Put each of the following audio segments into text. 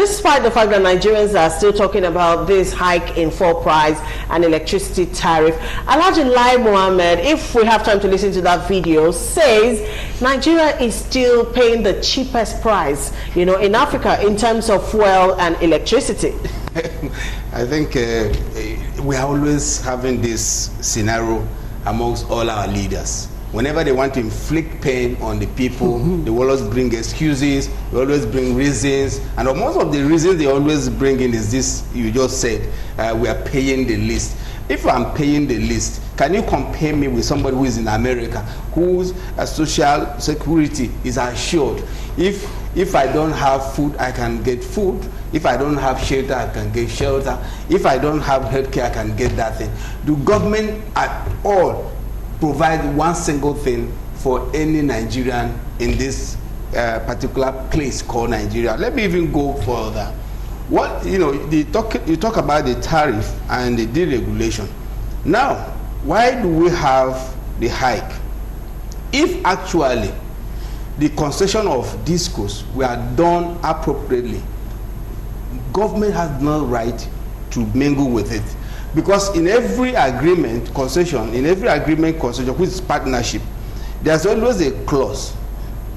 despite the fact that Nigerians are still talking about this hike in fuel price and electricity tariff, Alhaji Lai Mohammed, if we have time to listen to that video, says Nigeria is still paying the cheapest price, you know, in Africa in terms of fuel and electricity. I think we are always having this scenario amongst all our leaders. Whenever they want to inflict pain on the people, they will always bring excuses, they always bring reasons, and most of the reasons they always bring in is this you just said, we are paying the least. If I'm paying the least, can you compare me with somebody who is in America, whose social security is assured? If I don't have food, I can get food. If I don't have shelter, I can get shelter. If I don't have healthcare, I can get that thing. Do government at all provide one single thing for any Nigerian in this particular place called Nigeria? Let me even go further. What, you know, you talk about the tariff and the deregulation. Now, why do we have the hike? If actually the concession of discourse were done appropriately, government has no right to mingle with it. Because in every agreement, concession, which is partnership, there's always a clause.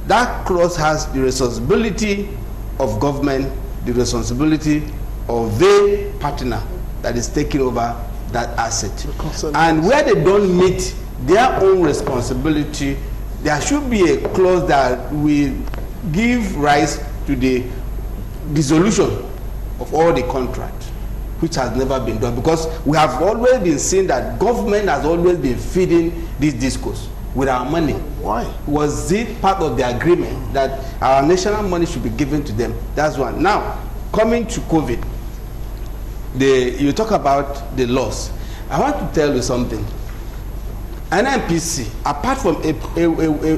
That clause has the responsibility of government, the responsibility of the partner that is taking over that asset. And where they don't meet their own responsibility, there should be a clause that will give rise to the dissolution of all the contract, which has never been done, because we have always been seeing that government has always been feeding this discourse with our money. Why? Was it part of the agreement that our national money should be given to them? That's one. Now, coming to COVID, you talk about the loss. I want to tell you something. NNPC, apart from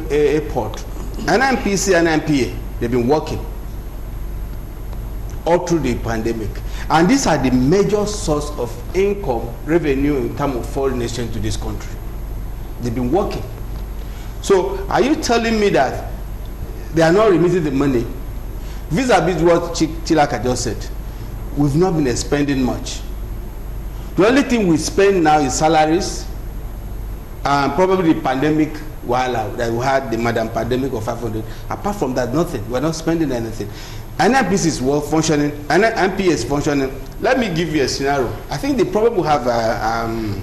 airport, NNPC and NPA, they've been working all through the pandemic. And these are the major source of income, revenue in terms of foreign exchange to this country. They've been working. So are you telling me that they are not remitting the money? Vis-a-vis what Chilaka just said, we've not been spending much. The only thing we spend now is salaries, and probably the pandemic that we had, the Madam Pandemic of 500. Apart from that, nothing. We're not spending anything. NNPC is well functioning, and NPA is functioning. Let me give you a scenario. I think they probably have a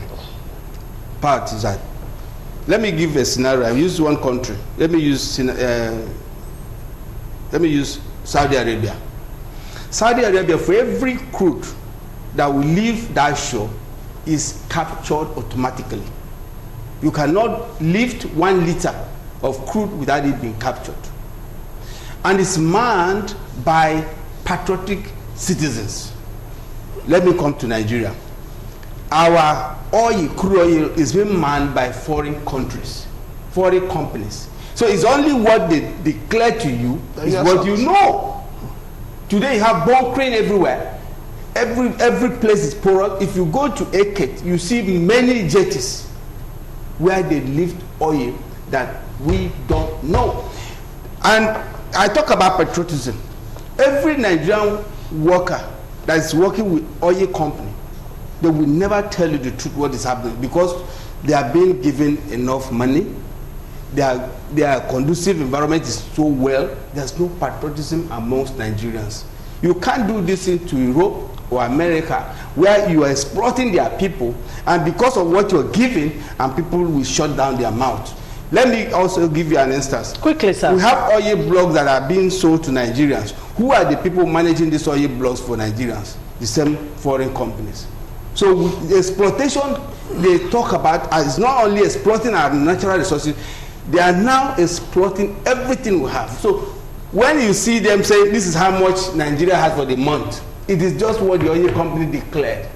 part is that. Let me give a scenario. I use one country. Let me use Saudi Arabia. Saudi Arabia, for every crude that will leave that shore, is captured automatically. You cannot lift 1 liter of crude without it being captured. And it's manned by patriotic citizens. Let me come to Nigeria. Our crude oil is being manned by foreign countries, foreign companies. So it's only what they declare to you is what you know. Today you have bunkering everywhere. Every place is porous. If you go to Eket, you see many jetties where they lift oil that we don't know. And I talk about patriotism. Every Nigerian worker that is working with oil company, they will never tell you the truth what is happening, because they are being given enough money. Their conducive environment is so well. There's no patriotism amongst Nigerians. You can't do this into Europe or America, where you are exploiting their people, and because of what you're giving, and people will shut down their mouth. Let me also give you an instance. Quickly, sir. We have oil blocks that are being sold to Nigerians. Who are the people managing these oil blocks for Nigerians? The same foreign companies. So the exploitation they talk about is not only exploiting our natural resources, they are now exploiting everything we have. So when you see them saying this is how much Nigeria has for the month, it is just what the oil company declared.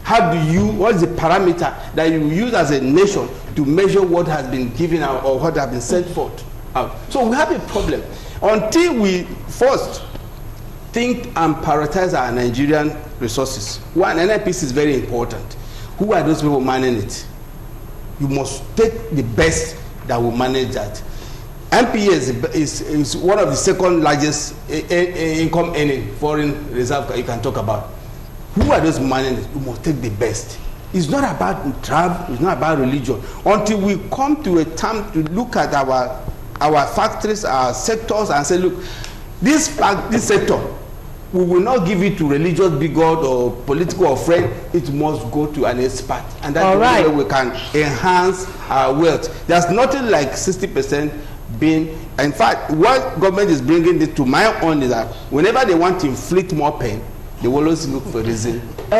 What is the parameter that you use as a nation to measure what has been given out or what has been sent forth out? So we have a problem. Until we first think and prioritize our Nigerian resources. One, NNPC is very important. Who are those people managing it? You must take the best that will manage that. NPA is one of the second largest income earning foreign reserve you can talk about. Who are those managers? We must take the best. It's not about tribe, it's not about religion. Until we come to a time to look at our factories, our sectors, and say, look, this sector, we will not give it to religious bigot or political or friend. It must go to an expert, and that's the way we can enhance our wealth. There's nothing like 60% being. In fact, what government is bringing it to my own is that whenever they want to inflict more pain, they will always look for a reason. Okay.